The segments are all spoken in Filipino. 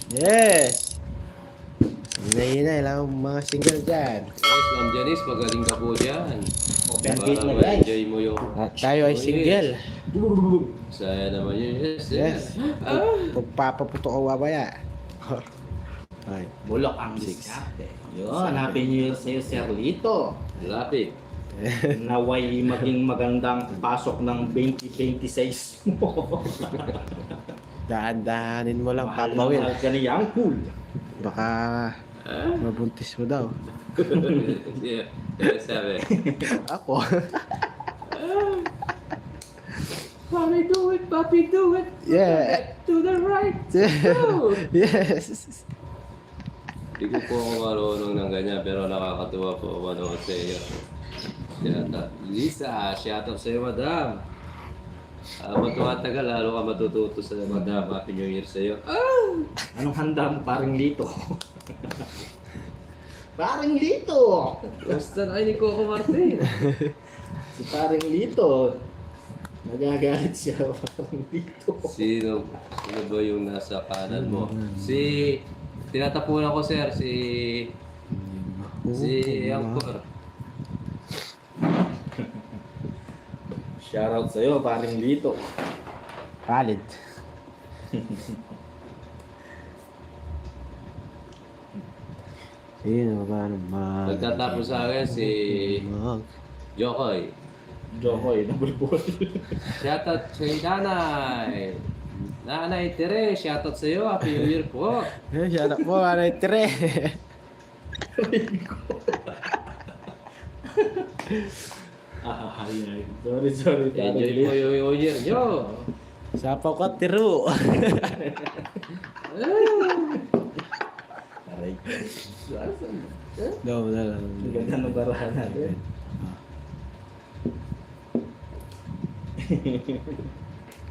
Yes! Hinay-hinay lang ang mga single dyan. Yes, Ma'am Janice, magaling ka po dyan. Open Para gate na guys. ma-enjoy mo yung... At tayo ay Oh, single. Saya naman yun. Yes, Yes. Ah. Pagpapaputo ko babaya. Ay. Bulok ang Six. diskarte. Yun, happy new year sa'yo, Sir Lito. Lapit. Naway maging magandang pasok ng 2026 mo. Daan-daanin mo lang, Mahal Papa na Will. mahal ka ni Yang Cool. Baka mabuntis mo daw. Yeah, yes, sabi. Ako. Papi, do it! Papi, do it! Yeah. To the right! Go! Yes. Hindi ko po ako marunong ng ganyan, pero nakakatuwa po manood sa iyo. Lisa, shout out sa iyo, madam. Habang tumatagal, lalo ka matututo sa madam. Happy New Year sa iyo. Anong handa mo, paring Lito? Paring Lito! Basta na ni Coco Martin. Si paring Lito. Nagagalit siya, paring Lito. Sino ba yung nasa kanan mo? Tinatapunan ko, sir, si Angkor. Shoutout sa'yo, paring Lito. Valid. Sino ba naman? Nagtatapos sa akin si Jokoy. Jokoy, nabulbul. Shoutout kay Nanay. Nanay Tere, shoutout sa iyo. Happy New Year po. Shout out mo, Anay Tre. Ay. Sorry, paring Enjoy po Lito. yung New Year nyo. Sapaw ka, tiro. Aray. No, no, Ang no. ganda ng barahan natin.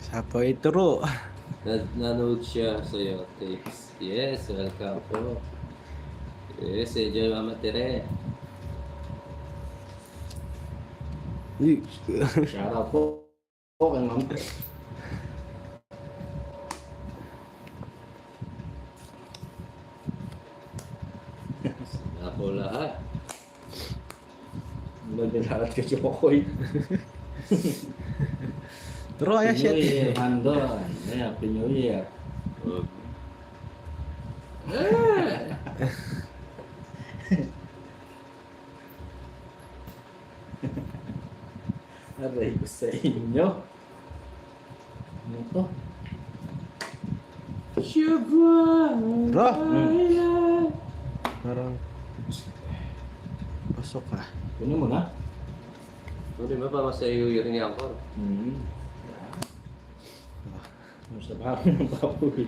Sapaw ituro. Nanood siya sa iyo. Thanks. Yes, welcome po. Yes, enjoy Mama Tere. Shoutout po kay Ma'am. Ako lahat. Nagdalalat ka Jokoy. Turo kaya Happy New Year, siya. Handon. Happy New Year. Oh. Aray ko sa inyo. Ano to? Bro. Parang pasok ka. Kunin mo na. Hindi ba pa sa New Year ni Angkor? Ano sa bahay ng papuwi?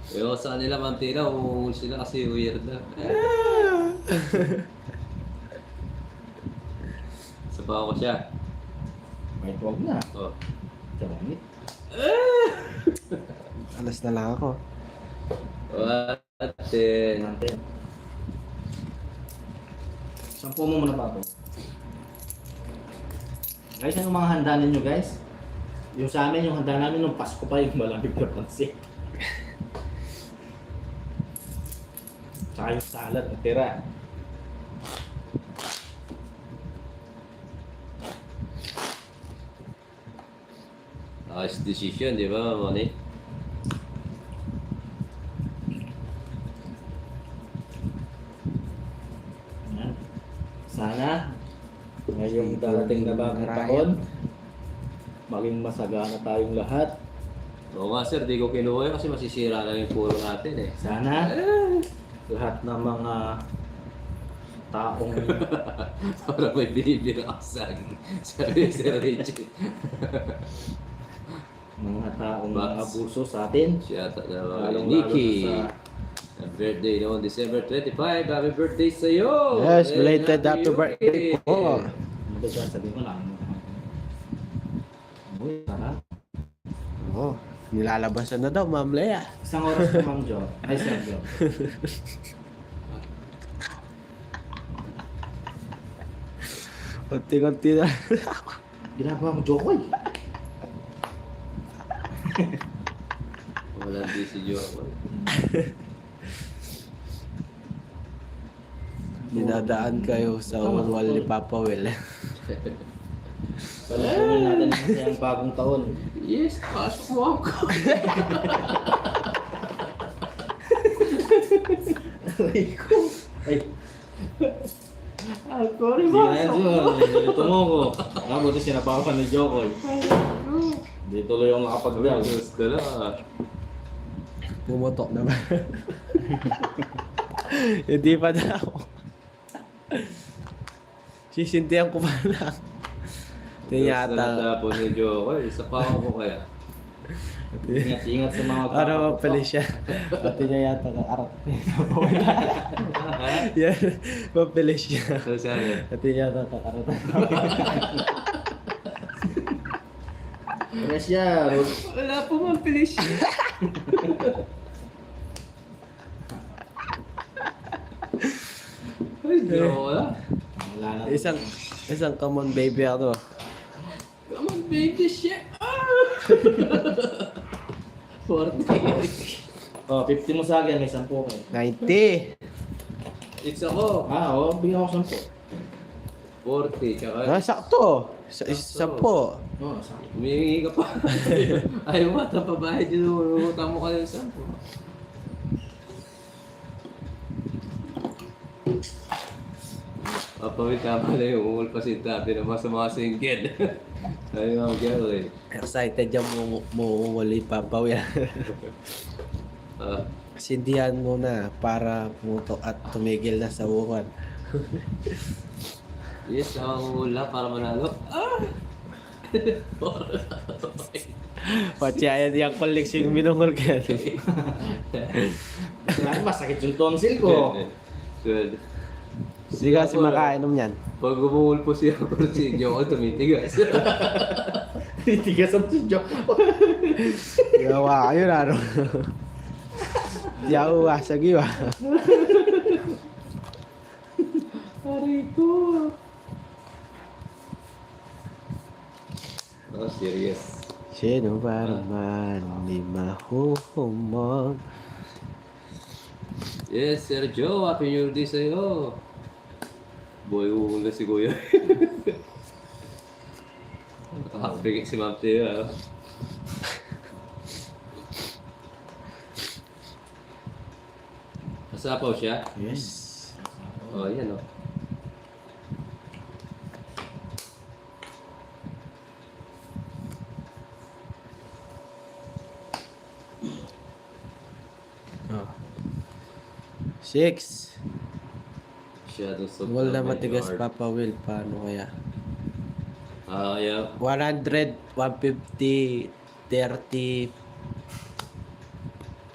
Ewan sa kanila, Ma'am Tina, umungul sila kasi weird na. Sabaw ko siya. Kahit wag na. Oh. Kamit. Alas na lang ako. Ate. Natin. Sampo mo muna papo. Guys, ano mga handa ninyo guys? Yung sa amin, yung handa namin nung Pasko pa yung malamig na pansit. Tsaka yung salad na tira. Nice decision, di ba, Moni? Yan. Sana ngayong darating na bagong taon, maging masagana tayong lahat. Oo nga, sir, di ko kinuha yun kasi masisira lang yung puro natin eh. Sana lahat ng mga taong Para may binibira ka sabi ni Sir Richie. mga taong Box. abuso sa atin. Shout out na mga Lalong-lalo Nikki. na Ang birthday noon, December 25. Happy birthday sa iyo! Yes, belated happy birthday po. Ano ba siya? Sabi ko lang. Uy, sarap. Oh, nilalabasan na daw, Ma'am Lea. Isang oras na Ma'am Jo. Ay, Sir Jo. Unti-unti na. Ginagawa mo Jokoy. Wala di si Joe. Dinadaan kayo sa wall ni Papa Will. Palusumin natin kasi ang bagong taon. Yes, pasok mo ako. Ay, Ako rin hindi na yan doon. Ito mo ko. Buti sinapakan ni Jokoy. Hindi tuloy yung nakapag-vlog. Gusto na. Pumutok naman. Hindi pa daw. Sisintihan ko pa lang. Ito yata. Tapos ni Jokoy, isa pa ako kaya. Ingat-ingat sa mga Para mapalis siya. Pati niya yata ng arak. Yan. Mapalis siya. So, sana. Pati niya yata ng arak. Yes, yeah. Wala po mang pilis. Ay, Jokoy. Wala na. Isang common baby ako. Come on, baby shit. 40. Oh, 50 mo sa akin, may 10 kayo. 90. It's ako. Bigyan ko 10. 40, tsaka... Sakto. Isa po. Sakto. Humihingi ka pa. Ayaw mo, tapabayad yun. Utang mo ka ng 10. Papawid ka pala yung umulpasin tabi naman sa mga singgid. Ayaw mga girl eh. Excited yung muli Papa Will. Sindihan mo na para pumutok at tumigil na sa uwan. Yes, ang ula para manalo. Patsaya yung koleksyon minungol ka. Kailangan masakit yung tonsil ko. Good. Hindi kasi makainom yan. Pag umulpo siya ako si Jokoy, tumitigas. Titigas ang si Jokoy. Gawa kayo na, no? Di ako wasag yun, Aray ko. Oh, serious. Sino ba naman di mahuhumog? Yes, Sir Joe. Happy New Year sa'yo. Boy, uhula si Kuya. Nakakabigay si Ma'am Tia. Nasapaw siya? Yes. Oh, yan oh. Oh. 6. Shadow of Wall na the matigas Yard. Papa Will. Paano kaya? Yeah. 100, 150, 30,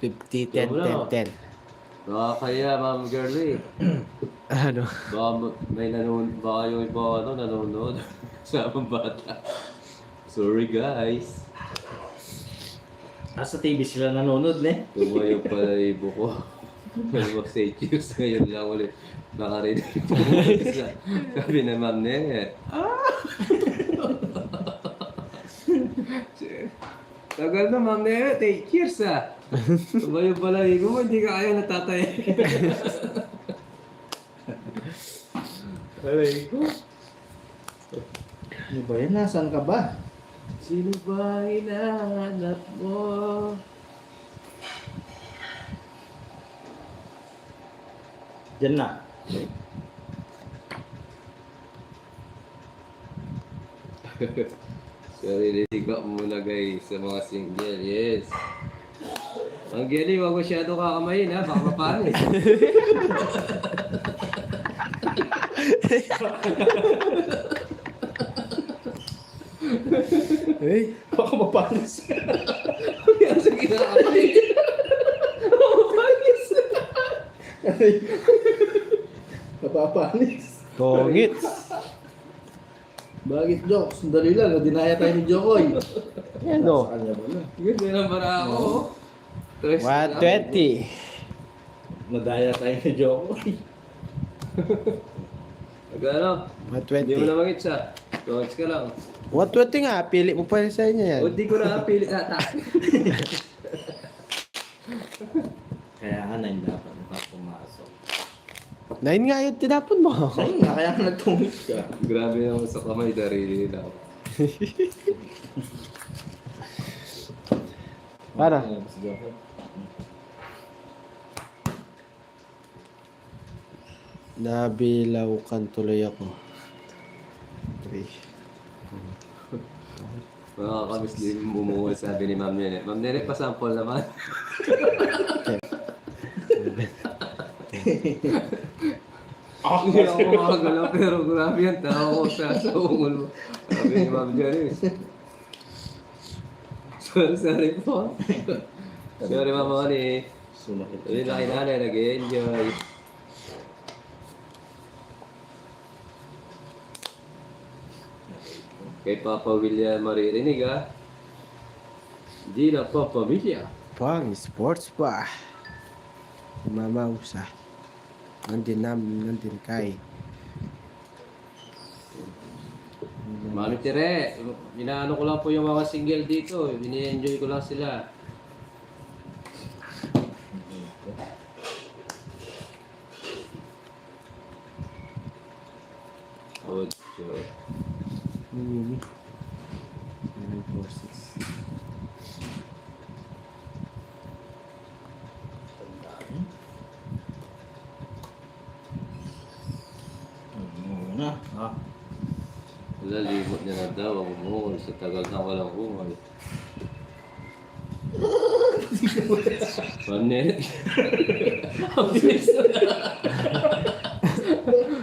50, 10, 10, 10. Baka kaya, Ma'am Girlie. Ano? Baka yung iba nanonood sa mga bata. Sorry guys. Nasa TV sila nanonood, ne? Tumayo pala ibo ko. Almost 8 years ngayon lang ulit. Nakarinig po. Sabi na Ma'am Ne. Tagal na Ma'am Ne, 8 years ah. Tumayo pala ibo mo, hindi ka kaya natatay. Aray ko. Ano ba yan? Nasaan ka ba? Sino ba hinahanap mo? Diyan na. Sorry, niliga muna guys sa mga single. Yes. Ang Geli, huwag masyado kakamayin ha. Baka mapanis. Hey, Baka mapanis ka. Yan sa kinakamayin. Mapanis. Mapapanis. kongit. Bakit, Jok? Sandali lang. Dinaya tayo ni Jokoy. Yan o. Sa kanya ba na? Ganda ng bara ako. 120. Nadaya tayo ni Jokoy. Ano? Hindi mo 120. na mangits ha. Mangits ka lang. 120 nga, pili mo pa sa inyo yan. O di ko na pilit ata. Kaya nga na dapat pumasok. Nine nga yun, tinapon mo. Ayun nga, kaya nagtungit ka. Grabe naman sa kamay, darili lang. Para. Si Joker. Nabilaukan tuloy ako. Okay. Mga kamis din bumuhol, sabi ni Ma'am Nene. Ma'am Nene, pasample naman. Hindi ako makagalaw, pero grabe yan. Tao ko sa ungol mo. Sabi ni Ma'am Janice. Sorry po. Sorry, Ma'am Moni. Sumakit. Sabi na kay nanay, nag-enjoy. Kay Papa William maririnig ha. Hindi na po pamilya. Pang sports pa. Mamausa. Nandin kay. Mami Tere, inaano ko lang po yung mga single dito. Ini-enjoy ko lang sila. Ocho. Mini. 946. Muna. Ha? Wala, limot niya na daw. Ang umungol sa tagal na walang umungol. Panet. Ang bilis na.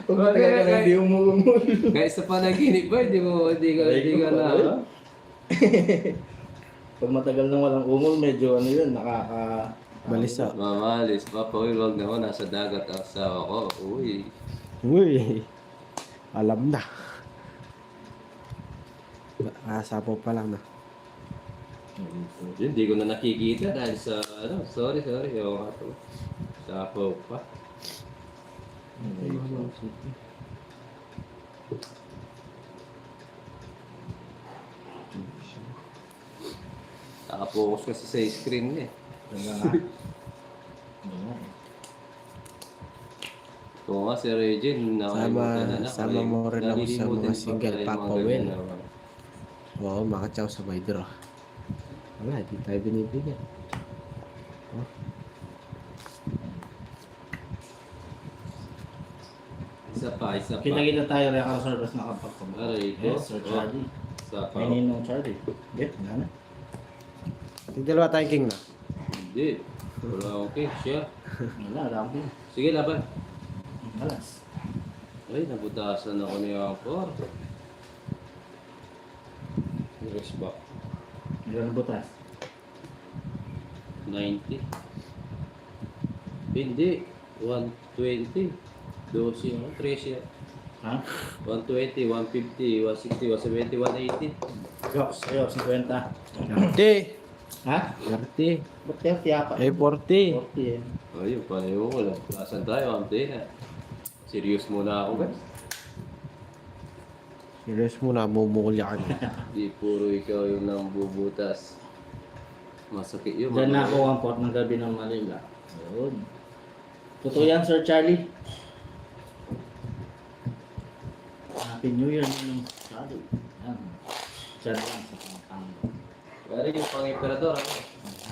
Pag matagal ka na hindi umumul. Kahit sa panaginip ba, hindi ka na. Pag matagal na walang umul, medyo ano yun, Balisa. Mamalis, Papa, huwag na ako. Nasa dagat ang asawa ko. Uy. Uy. Alam na. Kasapo pa lang na. Hindi ko na nakikita dahil sa, sorry. Oo nga to. Sapaw pa. Nakapokus kasi sa screen niya eh. Ganda nga. Oo nga, si Regine, nakalimutan na. Sama mo rin ako sa Nalilimutan mga pa single, pala yung Papa mga Will. ganyan na- Oo, makatsaw sa may draw. Wala, di tayo binibigyan. Oh. Isa pa. Kita-kita tayo rin ako service na kapag Aray ko. Yes, Sir Charlie. Isa pa. May ninong Charlie. Get, gana. Yung dalawa tayong king na. Hindi. Wala akong cake siya. Wala, dami. Sige, laban. Alas. Ay, nabutasan ako ni Angkor. Rest back. Ilan butas? 90. Hindi. 120. 12 yung 13. Ha? 120, 150, 160, 170, 180. Jokes, kayo, 50. 30. Ha? 30. Ba't 30 apa? Eh, 40. 40 eh. Ayun, pareho ko lang. Asan tayo? Amte na. Serious muna ako, guys. Serious mo na, mumulya ka na. Di puro ikaw yung nambubutas. Masakit yun. Diyan na ako ang port ng gabi ng Manila. Yun. Totoo yan, Sir Charlie. Happy New Year ninong Charlie. Yan. Diyan lang sa Pampanga. Pare, yung pang-emperador ako.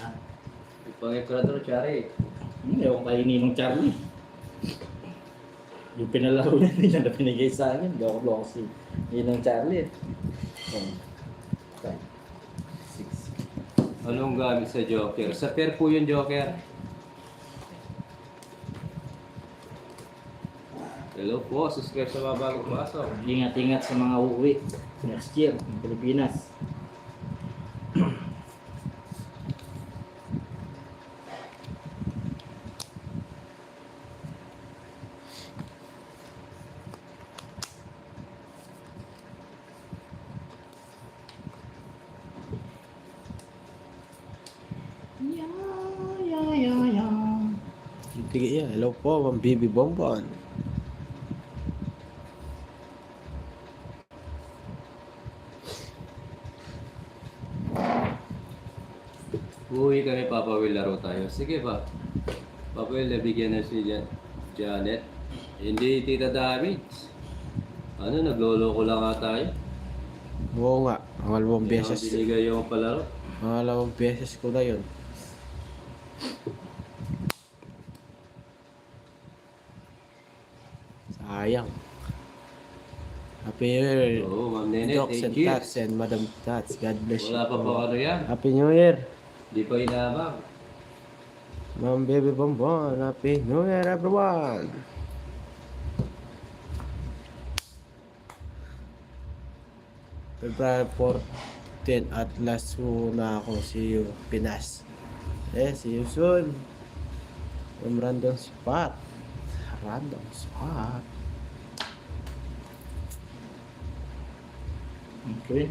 Ha? Yung pang-emperador, Chari. Ewan kay ninong Charlie. Yung pinalaro niya, hindi niya na pinigay sa akin. Loko-loko si ninong Charlie. Okay. 6. Anong gamit sa Joker? Sa pair po yung Joker. Hello po, subscribe sa mga bagong pasok. Ingat-ingat sa mga uuwi next year ng Pilipinas. Sige yan. Hello po, Ma'am Bibi Bonbon. Uwi kami, Papa Will, laro tayo. Sige pa. Papa Will, nabigyan na si Janet. Hindi tita damage. Ano, nagloloko lang nga tayo. Oo nga, pangalawang Hindi beses. naman binigay yung palaro. Pangalawang beses ko na yun. Sayang. Happy New Year. Oo, Ma'am Nene, Jokes and thank you. Tats and Madam Tats. God bless you. Wala pa po ano yan. Happy New Year. Di pa inabang. Ma'am Baby Bonbon. Happy New Year, everyone. February 14 at last muna ako. See you, Pinas. See you soon. From Random Spot. Random Spot. Okay.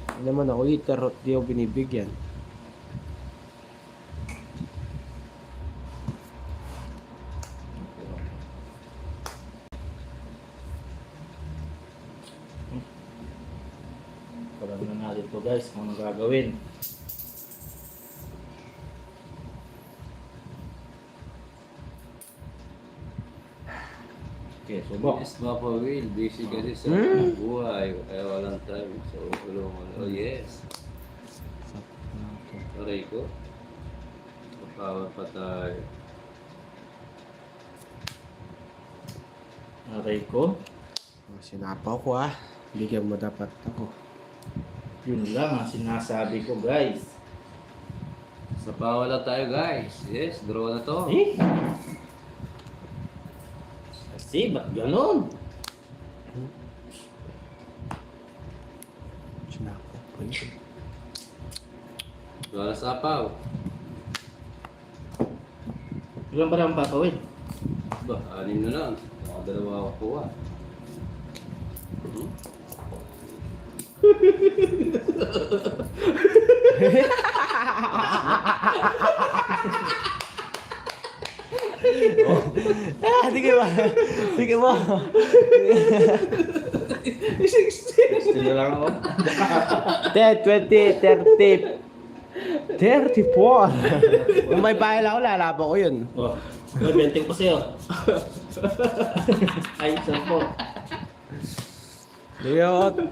Hindi naman ako eater, di ako binibigyan. Parang na natin to guys, kung anong gagawin. Okay, subok. Yes, Papa Will. Busy kasi sa buhay. Kaya walang time. So, tulungan. Oh, yes. Aray ko. Makawa pa tayo. Aray ko. Sinapaw ko Bigyan mo dapat ako. Yun lang ang sinasabi ko guys. Sa pawa lang tayo, guys. Yes, draw na to. Eh? Kasi ba't ganon? Sinapaw ko yun. Draw na sa paw. Ilan ba ang papawin? Ba, 6 na lang. Nakadalawa ako kuha. Sige ba? Sige mo. 60 na lang ako. 10, 20, 30, 34. Kung may bahay lang ako, lalaban ko yun. Oh, may 20 ko sa'yo. Ay, saan po? Sige ako.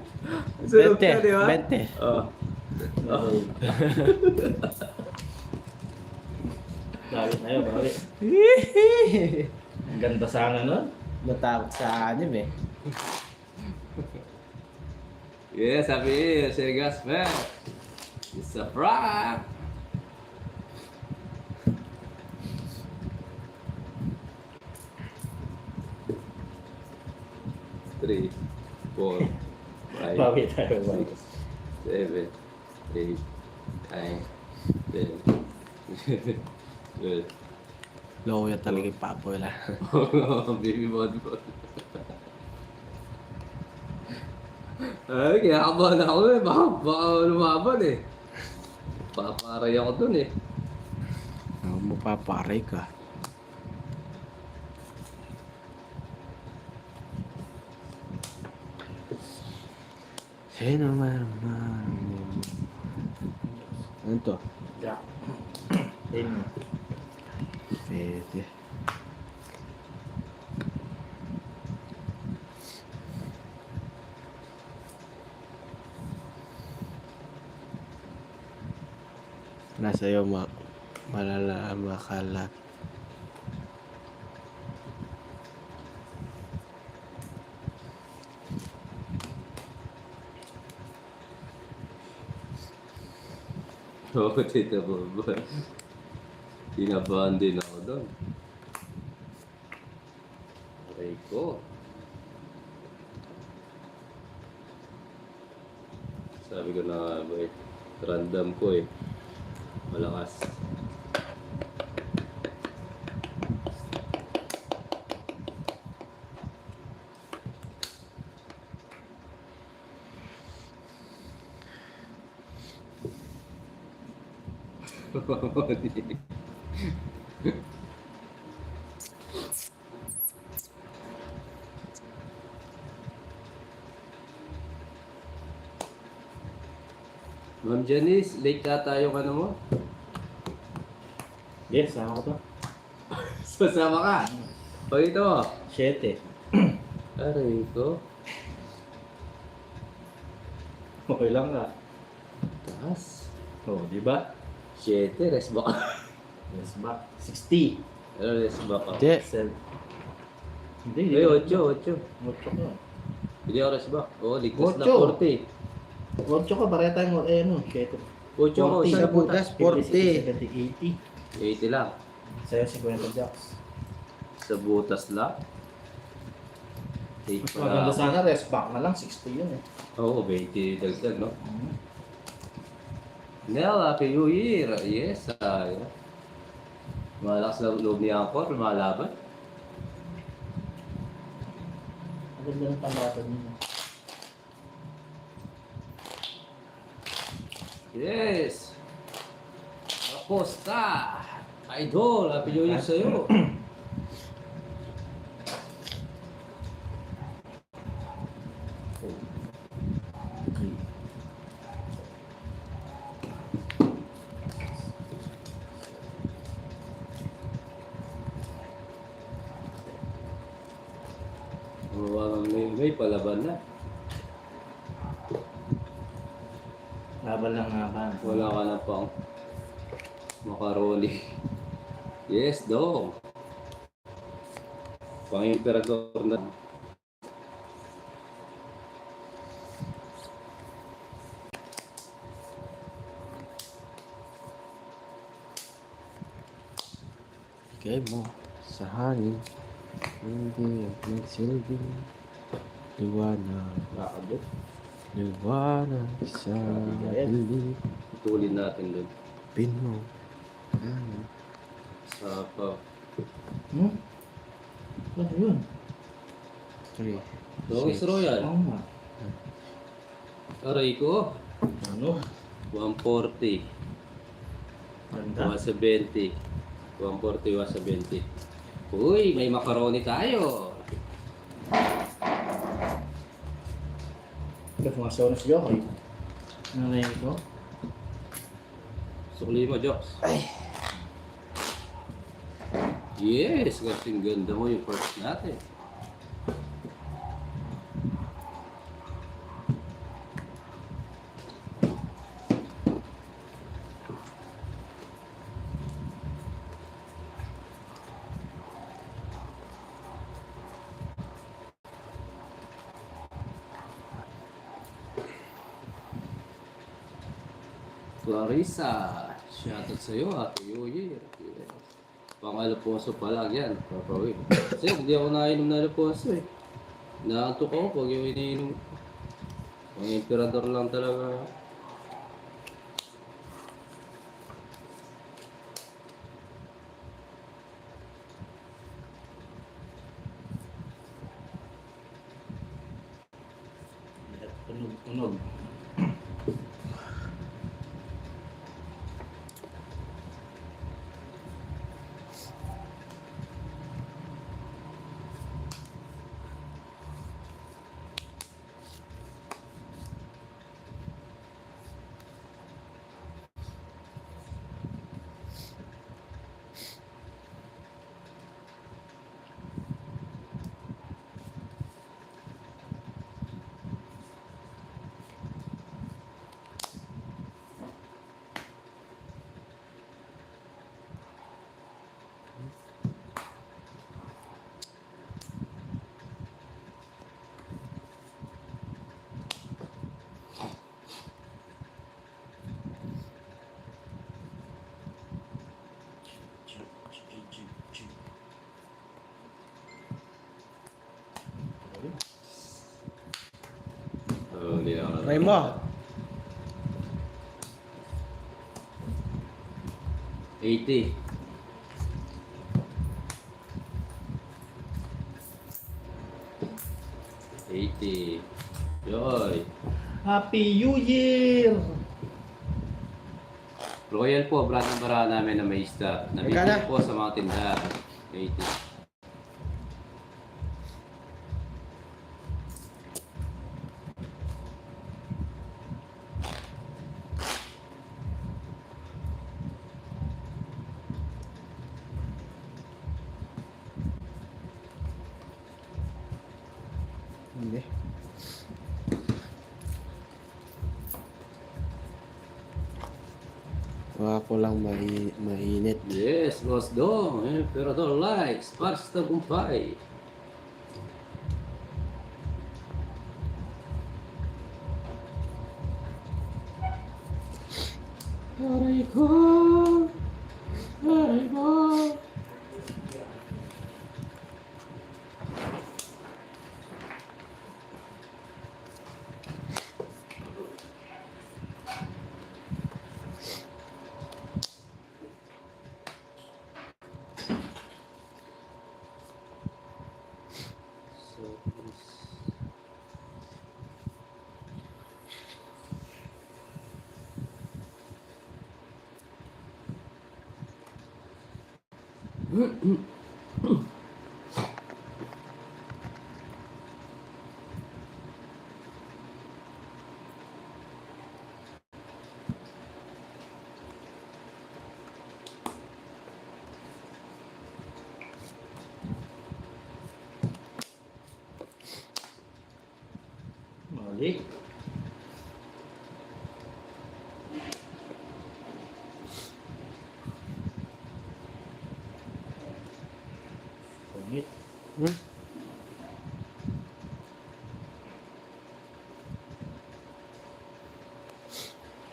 20. Oh. Bawi tayo, bawi. Ang ganda sana nun. Matakot sa anim Yes, happy Sir Gasper. It's a prank. Three, 4, 5, Bawi tayo, bawi. 7, 8, 9, 10, 12. Loko yan talaga yung papo wala. Baby Bonbon. Ay, kinakabahan ako baka lumaban Paparay ako dun Mapaparay ka. Sino man. Ano to? Yeah. Ayun. Pwede. Nasa iyo malala makalat. Oo, Tita Bonbon. Kinabahan din ako doon. Aray ko. Sabi ko na nga ba random ko malakas. Ma'am Janice, late ka tayo ano mo? Yes, sama ko to. Sasama ka? Pakita mo. 7. Aray ko. Okay lang ka. Taas. Oh, di ba? 7, rest back. Yes, back. 60. Ano rest back ako? Hindi. 7. Hindi, Eh, 8. 8 ka. Hindi ako rest back. Oo, ligtas na Ocho. 40. 8 ka, pareha tayong 7. 8 ko, 40. isa Sa butas, 40. 70, 80 lang. 80. Sa'yo, 50 jacks. Sa butas lang. 8 Mas pa maganda lang. sana, rest back na lang. 60 yun eh. Oo, 20 dagdag, no? Nel, happy New Year! Yes, malakas na loob ni Angkor, lumalaban. Ang ganda ng tambatan niya. Yes! Acosta! Idol, happy New Year sa'yo. May palaban na. Laban lang nga ba? Wala ka na pang makaroli. Yes, dong. Pang-imperador na. Bigay mo sa hangin. Hindi ang silbing liwanag. Nakabot. Liwanag sa dilim. Itulin natin doon. Pino. Ano? Sa pa. Ano yun? 3. Dongis Royal. Oo nga. Aray ko. Ano? 140. Ganda. 170. 140, 170. Uy, may macaroni tayo. Pumasaw na si Jokoy. Nalayin ko. Sukli mo, Joks. Yes, kasing ganda mo yung first natin. Clarissa, shoutout sa'yo, Happy New Year. Yes. Pang-Alfonso pa lang yan, papawin. Kasi hindi ako nainom na Alfonso eh. Naantok ako pag yung iniinom. Pang-Imperador lang talaga. Tunog. Hindi na ako Try mo. 80. 80. Yoy. Happy New Year! Royal po, brand ng bara namin na may stock. Nabibili Magkano? po sa mga tindahan. 80. Hindi. Baka ko lang mainit. Yes, Boss Dong. Emperador likes. Pasta Bumpay. Aray ko. Aray ko. So, Mali. Pangit. Hmm?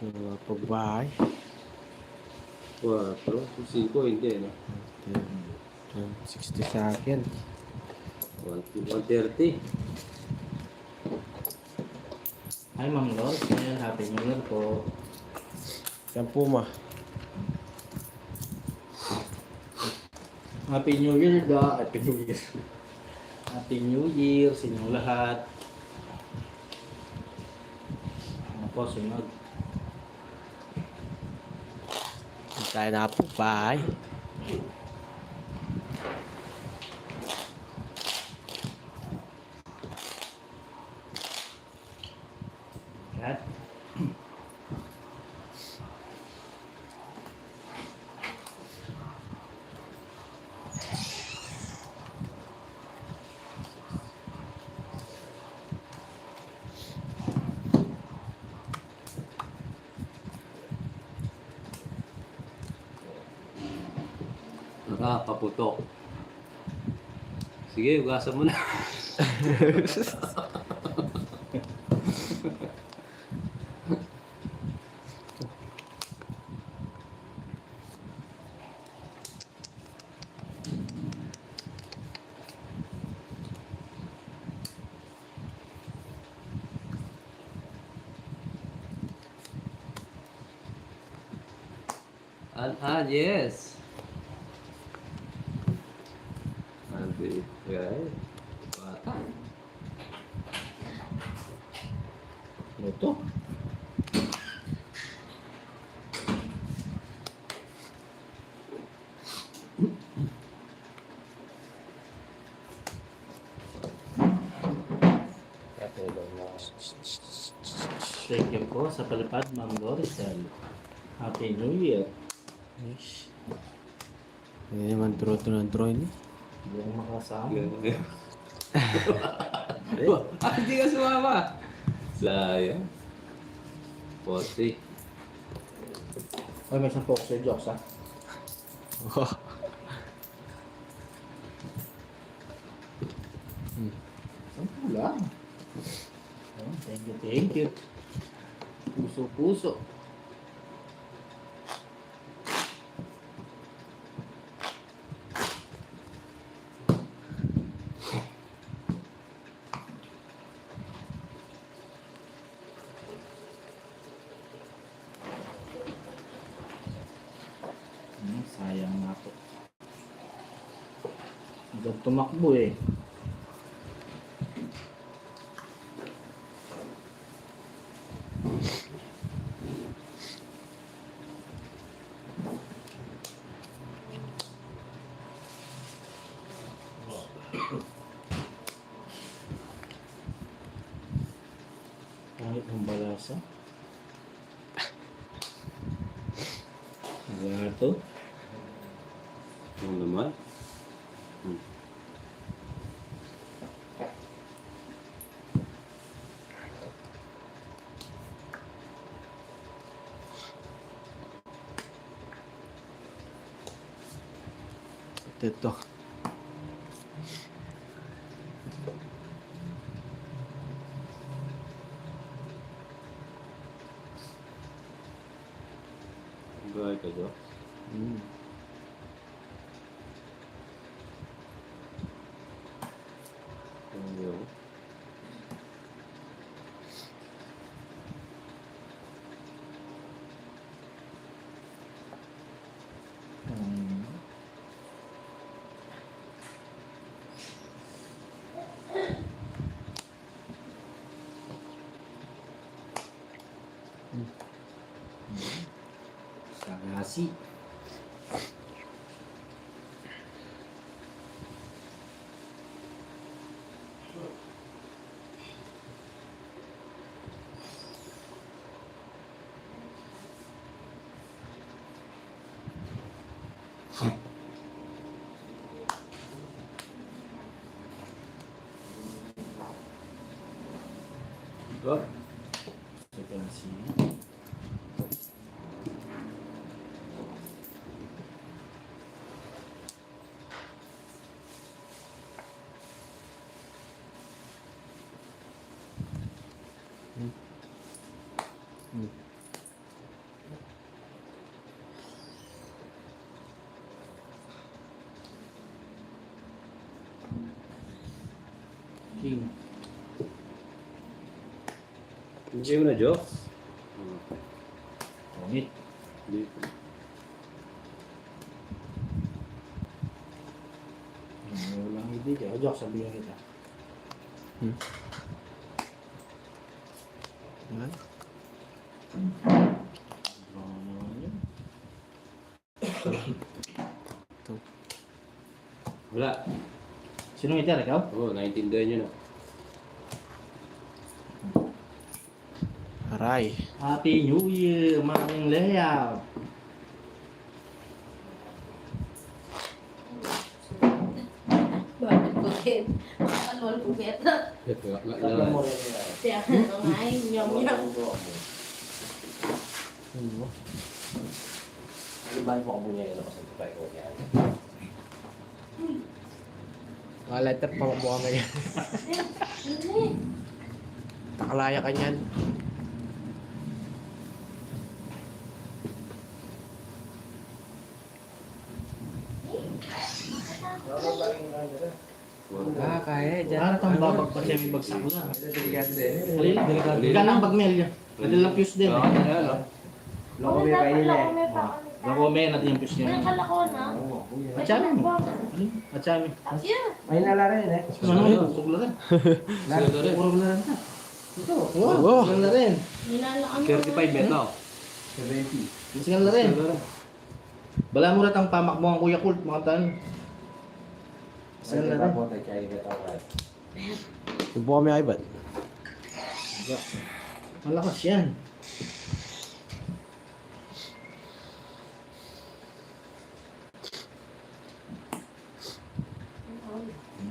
Mga pagbahay. 4, 5, hindi, no? 60 sa akin. 130. Hi, Ma'am Lord. Ngayon, Happy New Year po. Yan Puma. Happy New Year, da. Happy New Year. Happy New Year sa inyong lahat. Ano po, sunod. Tayo na po bahay. Kat. Nakakaputok. Sige, ugasan mo na. Yes. Ante, bata. Ito. Thank you po sa palipad, Ma'am Loricel. Happy New Year. Yes. Hindi naman draw ng draw ini. Hindi ako makasama. Hindi ka sumama. Sayang. 40. Ay, may isang Fox jokes, ha? Oh. Sampu lang. Oh, thank you, thank you. Puso-puso. Sayang na po. Hanggang tumakbo eh. Kahit ang balasa. Gato. Ano naman? Ito. Buhay ka, Jo. Hmm. Ayun. Hmm. Sagasi. Oh, Sagasi. King. hindi mo na, Jo. Pangit. Hindi. Walang hindi. Joke, sabihin kita. Yan. Ano naman yun? Wala. Sino ito? Ikaw? Oo, naintindihan nyo na. Aray. Happy New Year, Maring Lea. Bakit ko din? Ano ko beta? Siya ano nga ay nyam nyam. Ano? Mga letter pa mabuha ngayon. Takalaya ka niyan. Ah, kaya dyan. Para tang babag pa siya may bagsak na. Halila, Delikado. Ika ng bagmelyo. Madalang fuse din. Oo, ano yan, oh. Loko may kanila eh. Nakome natin yung fuse niya. Kala ko na. At sami mo. At sami. Yeah. May nalari eh. Ano yun? Sugla rin. Sino rin? Puro gula rin ka. Ito. Oo. Sugla rin. Nilalaan 35 metal. 70. Sugla rin. Bala mo rin ang pamak mo ang kuya kult, mga tan. Sugla rin. Mabuha may iPad. Malakas yan.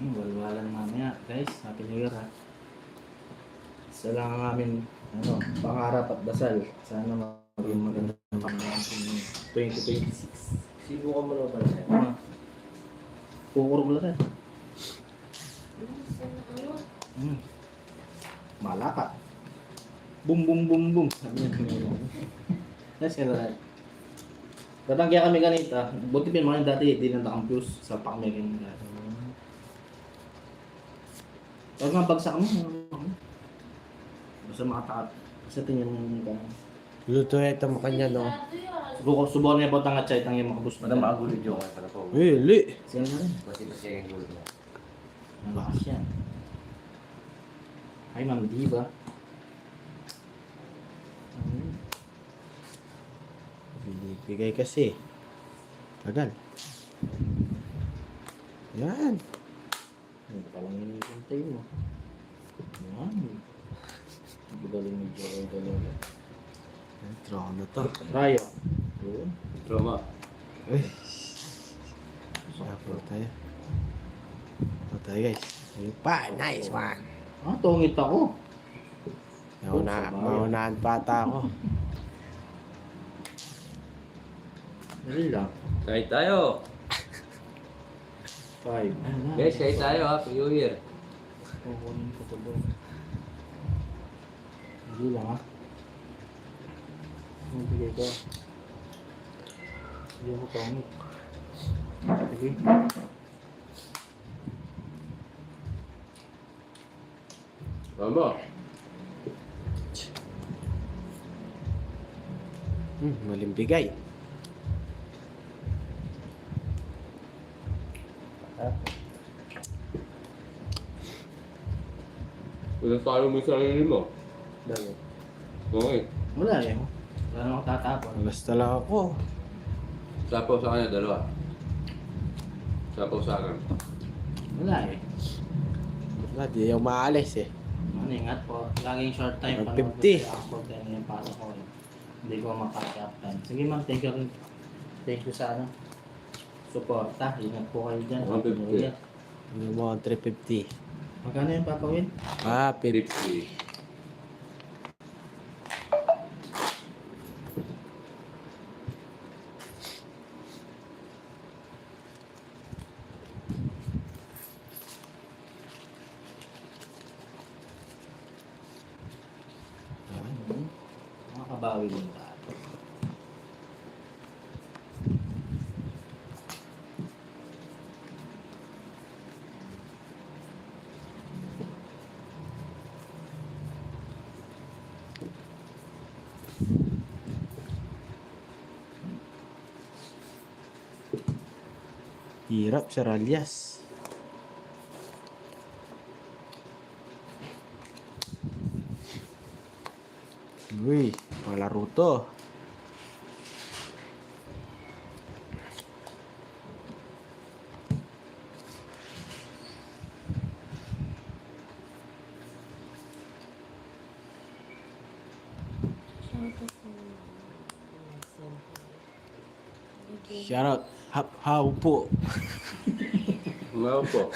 Walwalan mamaya. Guys, Happy New Year ha. Isa lang ang aming pangarap at dasal. Sana maging maganda ang 2026. Sibukan mo naman pala. Kukurog lang rin. Ano? Malaka. Boom, boom, boom, boom. Sabi niya ngayon. Yes, kaya tatanggihan kami ganita. Buti pa mga dati, hindi na nakampuse sa pakmeking dati. Huwag nga bagsak mo. Basta makatakot. Basta tingnan mo yung gano'n. Luto ito mo kanya, no? Subukan niya ba tanga chay, tangin makabus Pada magulo yung joke para po. Li. Siya na rin. Pasti yung gulo mo. Malakas yan. Ay, Ma'am Diva. Binibigay kasi. Tagal. Yan. Hindi pa lang hinihintay mo. Yan. Galing ni Joel talaga. Draw na to. Rayo. Yun. Trauma. Uy. Sapo tayo. Ito tayo guys. Ayun pa. Nice one. Ah, tungit ako. Maunahan pata ako. Dali lang. Kahit tayo. 5. Guys, kayo tayo ha. New Year. Kukunin ko to bro. Hindi lang ha. Magbigay ko. Hindi ako pangit. Sige. Tama. Maling bigay. Wala tayo mo sa sarili mo. Dali. Okay. Wala eh. Wala na ako tatapon. Basta lang ako. Sapaw sa kanya, dalawa. Sapaw sa akin. Wala eh. Wala, di ako maalis eh. Ano, ingat po. Laging short time. 50. Ako tayo na yung pasok ko eh. Hindi ko makaka-up time. Sige ma'am, thank you. Thank you sa ano. Suporta. Ingat po kayo dyan. 150. Ano mo, 350. Magkano yung papawin? Ah, pirip. 50. Makakabawi din tayo. Hirap sa ralyas. Uy, palaro to. Shoutout. How po. Ano po?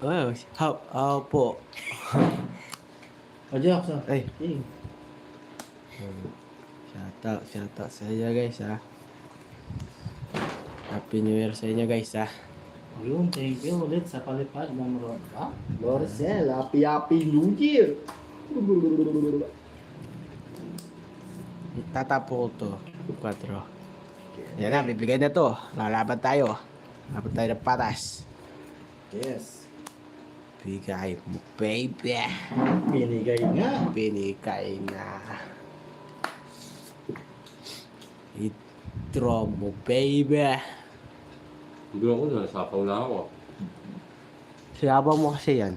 Oh, how po. O, Jokes, oh. Ay. Hey. Shoutout sa inyo guys ha. Happy New Year sa inyo guys ha. Yun, thank you ulit sa palipad ng Lorcel. Happy New Year! Tatapo ko to. 4. Yan na, bibigay na to. Lalaban tayo. Laban tayo ng patas. Yes. Bigay mo, baby. Binigay nga. Binigay na. I-draw mo, baby. Hindi ako na, sapaw na ako. Siyaba mo kasi yan.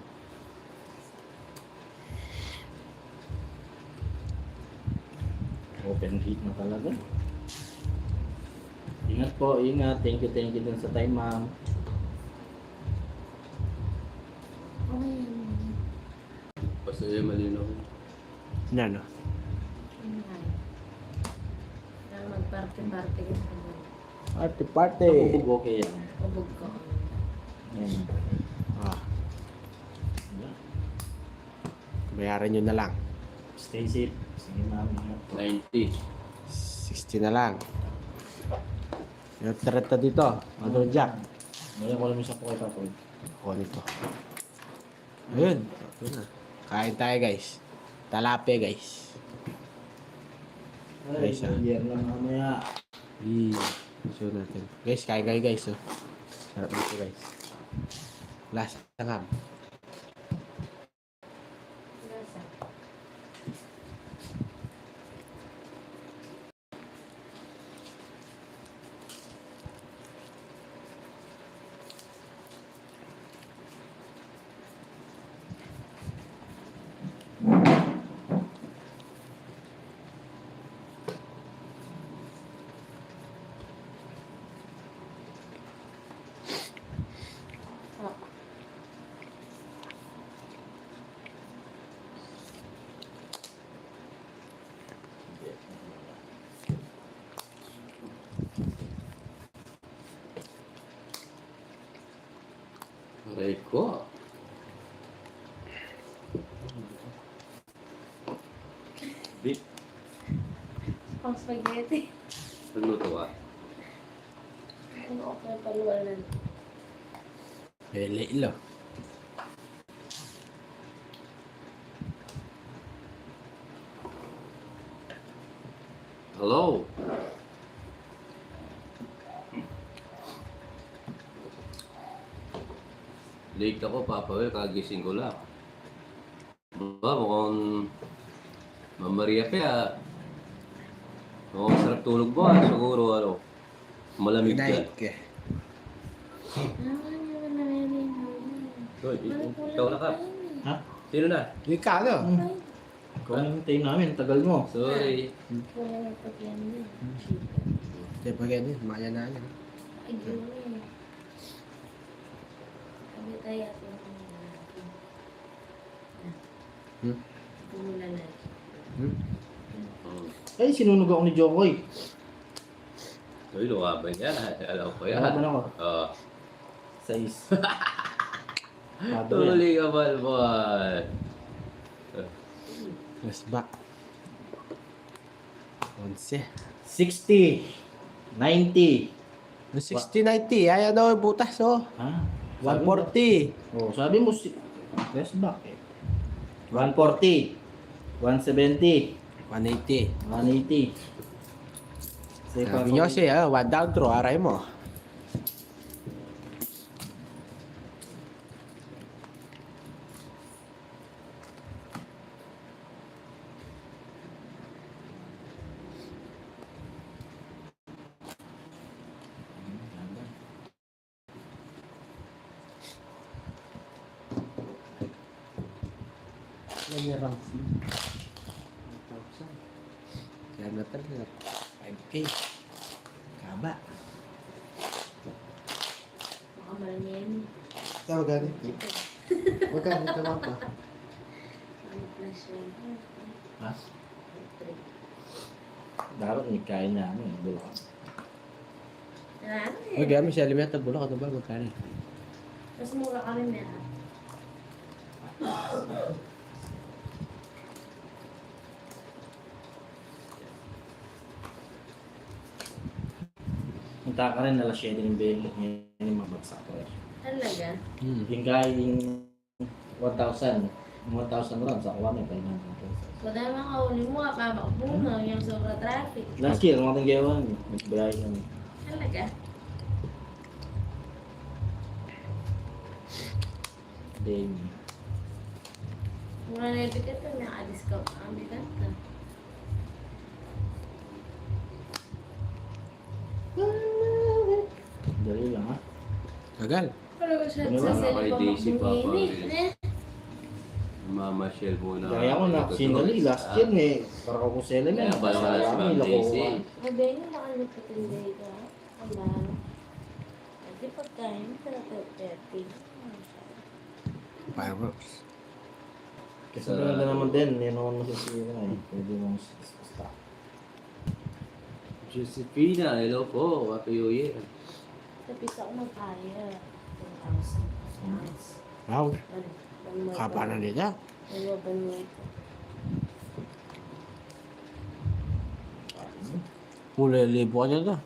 Open heat na talaga. Ingat po, ingat. Thank you dun sa time, ma'am. Okay yan. Basta yung malinaw. Na, no? Magparte-parte ka sa mga. Party. Ubog okay yan. Ubog ko. Yan. Ah, bayaran nyo na lang. Stay safe. Sige, ma'am. Ingat po. 90. 60 na lang. Yung tarata dito. Ano, Jack? Ngayon ko lang isa po kay Papoy. Ako nito. Ayun. Ito na. Kain tayo guys. Talape guys. Ay, Guys, ah. year lang mamaya. Show natin. Guys, kain kayo guys. Oh. Sarap nito guys. Last tangam. Lasa. Aray ko. Big. Pang spaghetti. Nagluto ka. Ano ako na paluwalan? Pele ilo. Hello. Late ako, Papa Will. Kagising ko lang. Mukhang Mamaria pa ya. Mukhang sarap tulog mo siguro malamig Night ka. eh. Hoy, ikaw na ka. Ha? Sino na? Di ka ano? Ikaw na hintayin namin, tagal mo. Sorry. Wala pa yan. Di pa ganyan, maya na yan. Ay, yun. Sabi tayo at Hmm? Tumula na. Hmm? Ay, sinunog ako ni Jokoy. Uy, lumaban yan. Alam ko yan. Laban ako. Oo. 6. Mado yan. Tuloy ka, Balbon. Mas back. 11. 60. 90. 60-90, ayan daw yung butas oh. Ha? 140. Oh, sabi mo si... Press back eh. 140. 170. 180. 180. Sabi nyo siya, 1 down throw, aray mo. Yan yung rank fee. 1,000. Yan na talaga. 5K. Kaba. Makamal niya yun. Tawag ganit. Huwag ka, huwag ka pa. Ano plus yun? Ha? Dapat nikain namin. Bulan. Ano Huwag gamit siya, limita bulak. Ano ba? Magkano? Mas mura kami na. Punta ka rin alas 7 ng belo. Yan yung mabagsak ko. Talaga? Yung kain 1,000. 1,000 mo lang sa kuha may kainan. Wala mga kauli mo, kapabakbo na yung sobra traffic. Last year, ang ating gawan. Nagbiyahe kami. Talaga? Then, Mura na yung ticket na, naka-discount ang bigat ka. dali lang ha. Tagal. Pero siya Ano sa lang, sila kay pa Daisy, Papa, makbungin eh. Mama Shell muna. Kaya ko na, sinali last year eh. Para ko kung sila Kaya na. pala si Ma'am Daisy. Sabi niyo, nakalipot yung day ka. Ang mahal. Kasi pagkain, pero 30. Fireworks. Kasi maganda naman din, yan naman masisira eh. Pwede mong stop. Josephina, hello po. Happy New Year. Tapos ako mag-aya. 2,000. Wow. Kaba na nila. Dalawa ba mo ito? Mula libo ka dyan.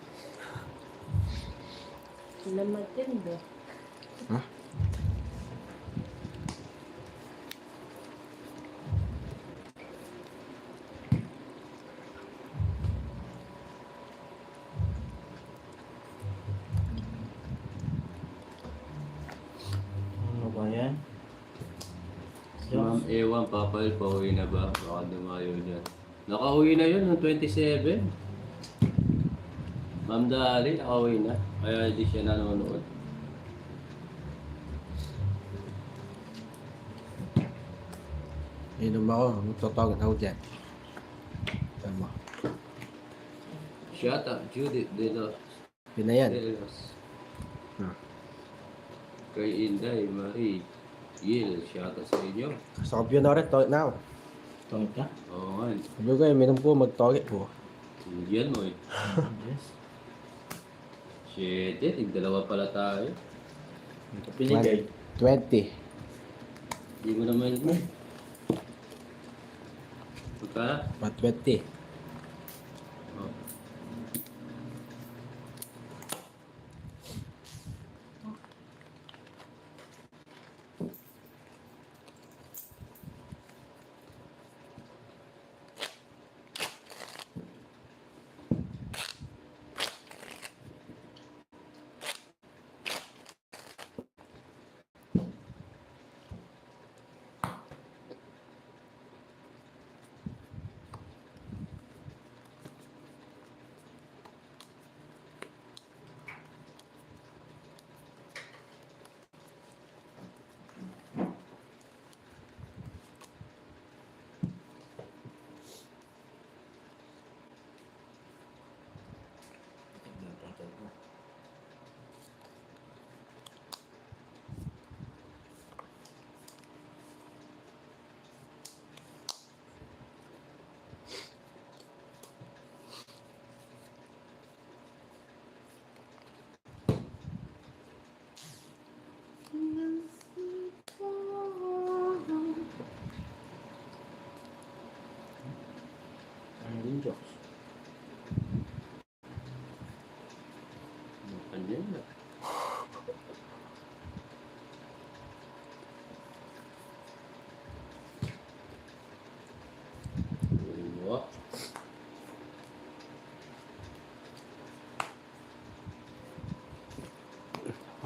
Sila magtindo. Ha? Ano ba yan? Ma'am Ewan, Papal, pauwi na ba? Baka dumayo dyan. Nakauwi na yun, noong 27. Ma'am Dali, nakauwi na. Kaya hindi siya nanonood. Inom ako, magtotog ako dyan. Tama. Shut up, Judith De Los. Pinayan. De Los. Hmm. Kay Inday, Marie, Gil, shout out sa inyo. Sa kampiyon na rin, togit na ako. Tungit ka? Oo nga. Sabi ko, minom ko, magtogit ko. Sinigyan mo eh. Yes. Shit, dalawa pala tayo. Ito pinigay. 20. Hindi mo naman. Pagka? Pat 20. Oh.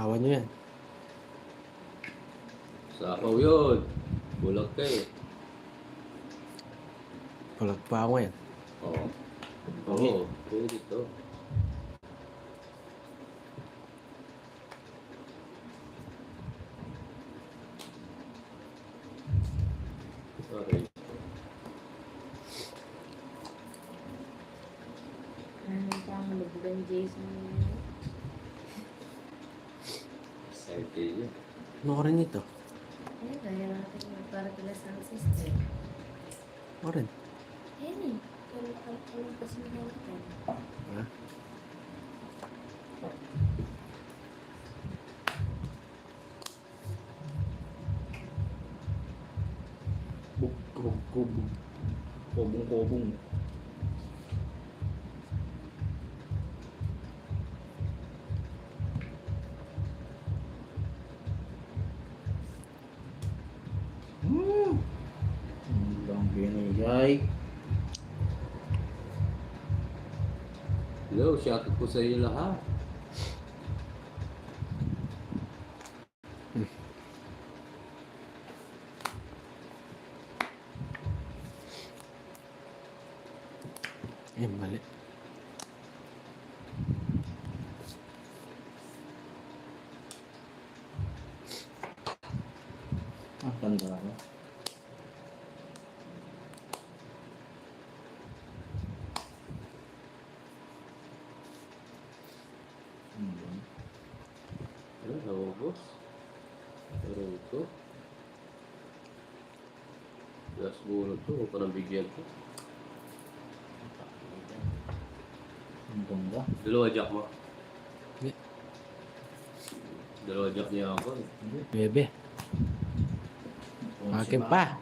Awan nyo yan. Sapaw yun. Bulag ka eh. Pulag pa ako yan. Oo. Oo, pwede to. Okay. Ano pa ang lubugan Jason? Excited yun. Ano ko rin ito? Ayun, gaya natin yung para kila sa sister. Ano rin? Ayun eh. Ano kasi natin? Ha? Kubong. Kobong. Ang binigay. Hello, shoutout po sa inyo lahat. Mali. Tanda ko. Ano, naubos? Pero ito. Last bunot to, huwag pa nang bigyan ko. Ang ganda. Dalawa jack mo. Hindi. Dalawa jack niya ako. eh. Bebe. Akin pa.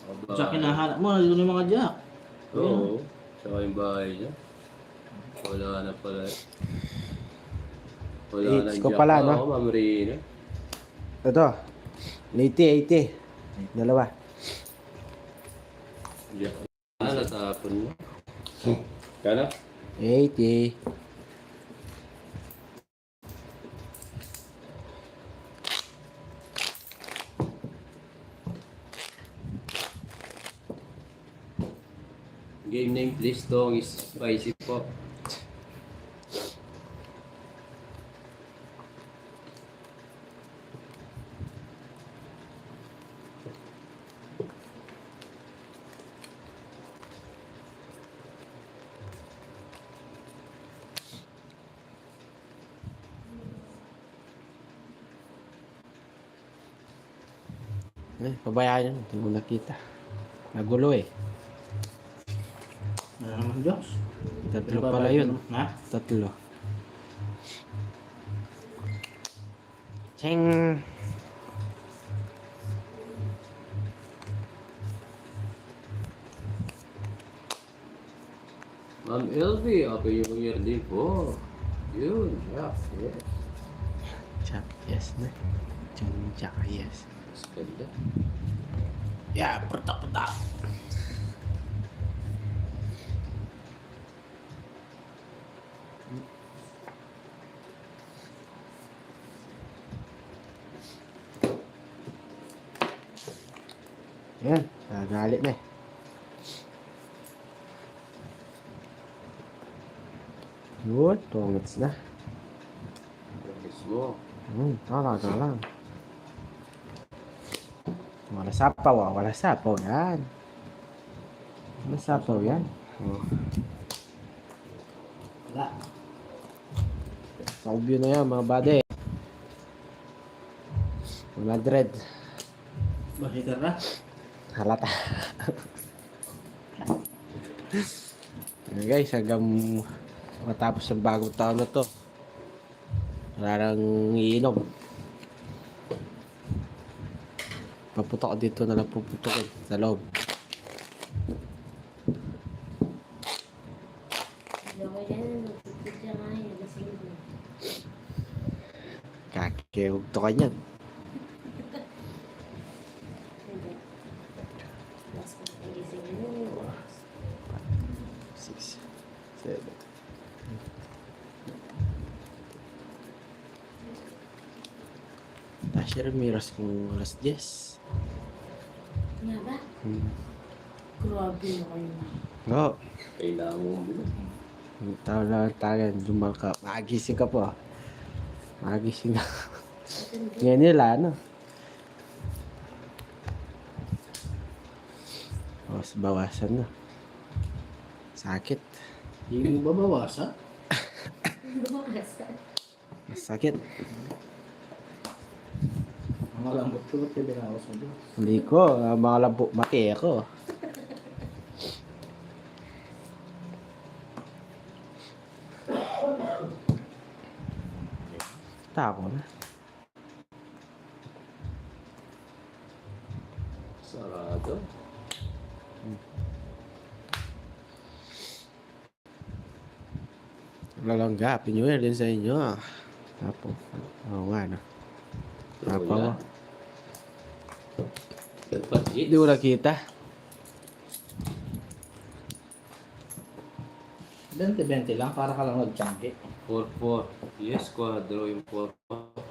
Aba, Jack hinahanap mo, nandito na yung mga jack. Oo. Saka yung bahay niya. Wala na pala. Wala na Eights yung ko jack. pala, no? Oo, Ma'am Rina. Ito. 80. Dalawa. Jack. Ah, natapon mo. Kano? 80. Game name please, Dong is spicy po. Pabayaan yun. Hindi mo nakita. Nagulo eh. Ano naman jokes? Tatlo pala yun. Ha? Tatlo. Cheng! Ma'am LV, okay yung year din po. Yun, Jack. Yes. Chak, yes na. Cheng, chak, yes. Mas ganda. Ya, pertak-pertak. Yan, nagalit na eh. Yun, tungits na. Practice mo. Talaga lang. Wala sapaw ah, wala sapaw yan. Wala sapaw yan. Oh. Wala. Saubyo na yan mga bade. 100. Bakit ka na? Halata. Ayan guys, hanggang matapos ang bagong taon na to. Wala nang iinom. Paputok ko dito na lang puputokin sa loob. Loko yan, nagpipidya nga yun. Lasing mo. Kakihug to kanyan. Hindi. Last ko nagising yun. 6, 7. Si Ramirez kung alas 10. Nga ba? Grabe na kayo na. Oo. Kailangan mo mo. Tao lang tayo. Dumal ka. Magising ka po. Magising ka. Ngayon nila, ano? Bawasan na. Sakit. Hindi mo babawasan? Bumakas. Sakit. Ang lambot ko, ba't binawas mo doon? Hindi ko. Mga labo. Mati ako. Tako na. Sarado. Lalangga. Pinyuel din sa inyo. Tapo. Oo nga, no? Tapo mo. Pagpagit. Hindi ko nakita. 20-20 lang, para ka lang nag-chunky. 4-4. Yes, quadro yung 4-4.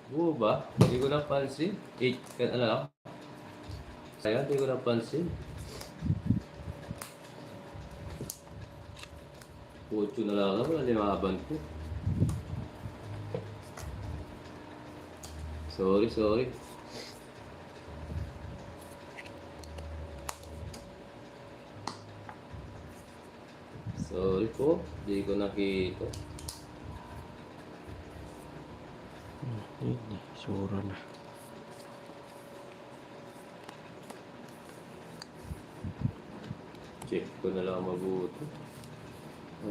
Oo ba? Hindi ko napansin. 8, ano lang? Kaya hindi ko napansin. 8 na lang ako, nalimaban ko. Sorry. Sorry po, hindi ko nakita. Hindi. Sura na. Check ko na lang mabuti.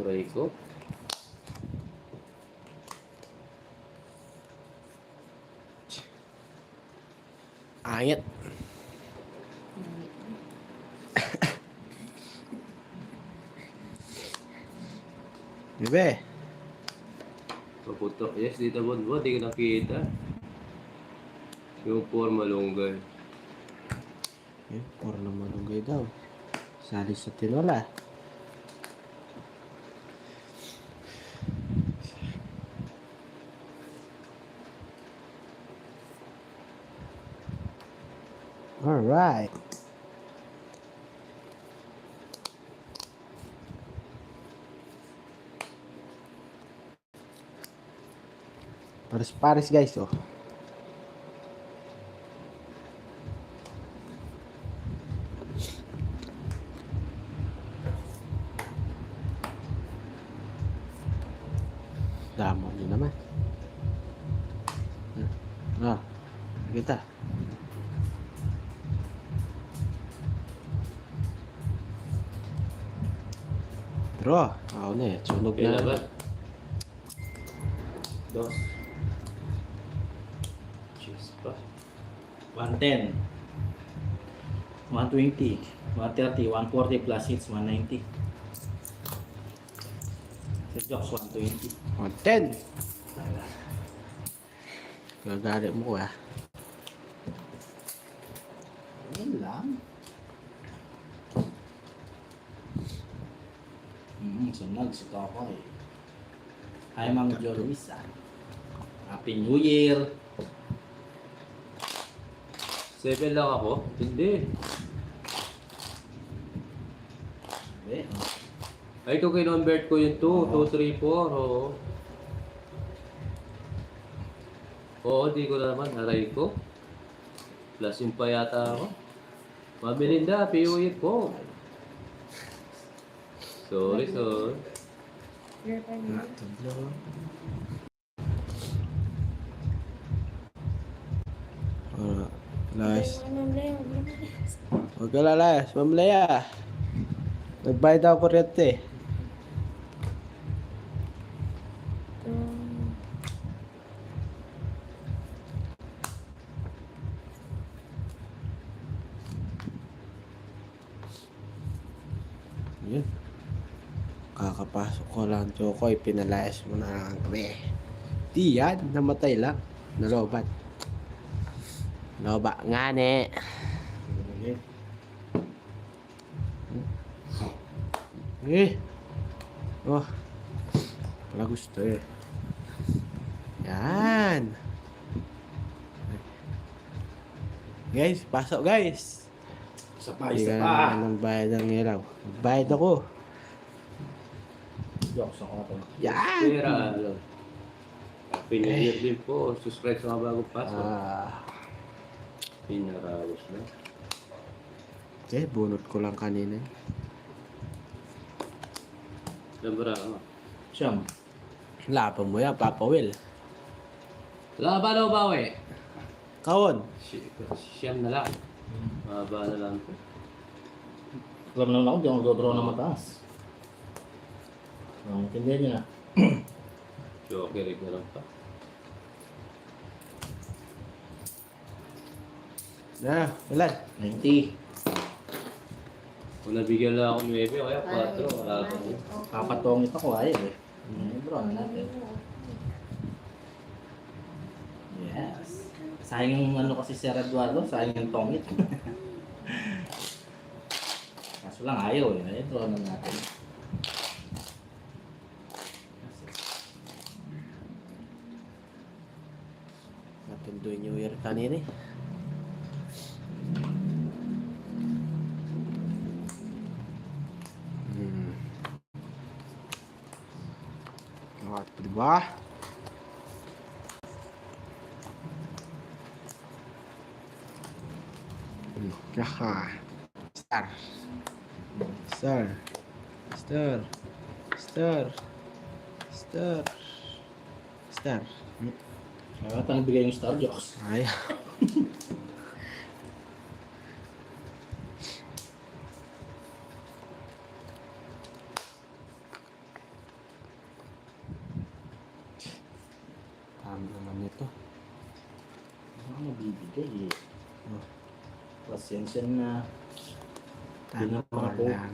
Aray ko. Ayat. Bebe. Paputok. Yes, dito mo. Hindi ko nakita. Yung 4 malunggay. Puro na malunggay daw. Sali sa tinola. Alright. Pares-pares guys, oh. Damo nyo naman. Kita. Draw. Ako na eh. Sunog Kailan ba? na. Dos. Cheers pa. 110, 120, 130, 140 plus hits, 190. Sa jokes, 120. 110. Gagalit mo ah. Yan lang. Sunod si Tokoy. Hi, Ma'am Jolisa. Happy New Year. 7 lang ako? Hindi. Eh, Ay, ito kinonvert ko yung 2. 2, 3, 4. Oo. Oo, di ko na naman. Aray ko. Plus yung pa yata ako. Mamilinda, piuit ko. Sorry. Your time. Last. Mamlaya. Huwag ka lalas. Mamlaya. Nagbayad ako kuryente. Yun. Kakapasok ko lang, Chokoy. Pinalayas mo na ang kami. Di yan. Namatay lang. Nalobat. Loba nga ne. Oh. Wala gusto eh. Yan. Guys, pasok guys. Isa pa, Hindi isa ka pa. naman ng bayad ng ilaw. Bayad ako. Jokes ako ito. Yan. Pera, ano. Happy New Year din po. Subscribe sa mga bagong pasok. Pinaraos na. Bunot ko lang kanina. Labra, ano. Siyam. Laban mo yan, Papa Will. Laban o bawi? Kawon. Siyam na lang. Mahaba na lang po. Alam naman ako, di ako dodraw na mataas. Intindihan nyo na. Joker, na lang pa. Ilan? 90. Kung nabigyan lang ako 9, kaya 4. Wala pa po. Papatongit ako, ayaw eh. Bro, ano natin? Yes. Sayang yung ano kasi Sir Eduardo, sayang yung tongit. Kaso lang ayaw eh. Ito ano natin. Natuloy New Year kanina eh. Diba? Haha. Star. Star. Star. Star. Star. Star. Kaya tanong bigay yung Star Jokes. Ay. Tama naman ito. Ano mabibigay eh. Oh. Pasensya na. Tama Pinapa ako. lang.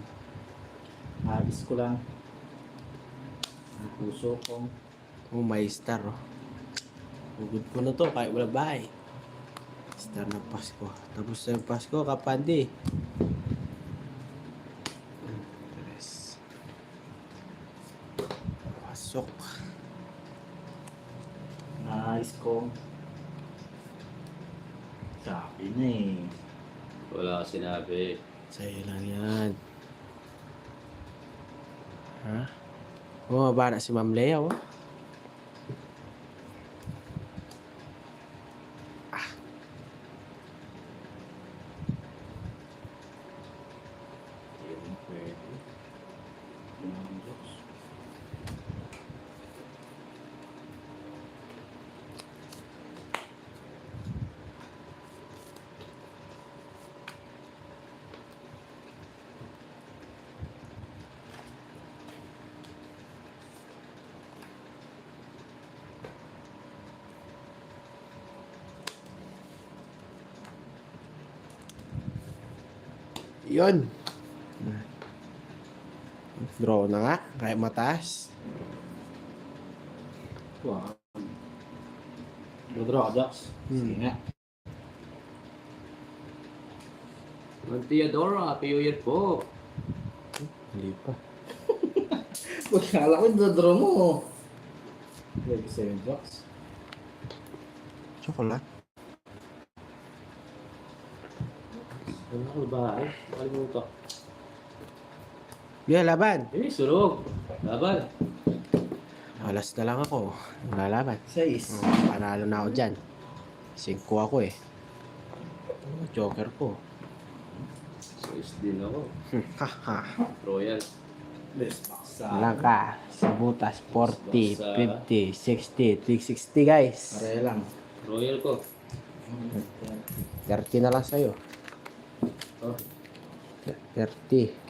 Habis ko lang. Ang puso ko. Oh, may star oh. Ugod ko na to kahit wala bahay. Star ng Pasko. Tapos sa Pasko, kapandi. Tres. Pasok. Nais ko. Sabi na eh. Wala ka sinabi. Sa'yo lang yan. Ha? Bumaba na si Ma'am Lea oh. Hindi mo pwede. Ang Diyos. Yun. Draw na nga. Kahit mataas. Wow. Dodraw, Jokes. Sige nga. Theodora, Happy New Year po. Hindi pa. Kala ko yung dodraw mo. Lagi sa'yo, Jokes. Chocolate. Ano ako ba? Ay, makalimutan. Yeah, laban. Sunog. Laban. Alas na lang ako. Lalaban. 6. Panalo na ako dyan. 5 ako eh. Joker ko. So, din ako. Haha. Royal. Best box sa... Lang ka. Sa butas. 40, 50, 60, 360 guys. Pare lang. Royal ko. 30 na lang sa'yo. Oh. 30.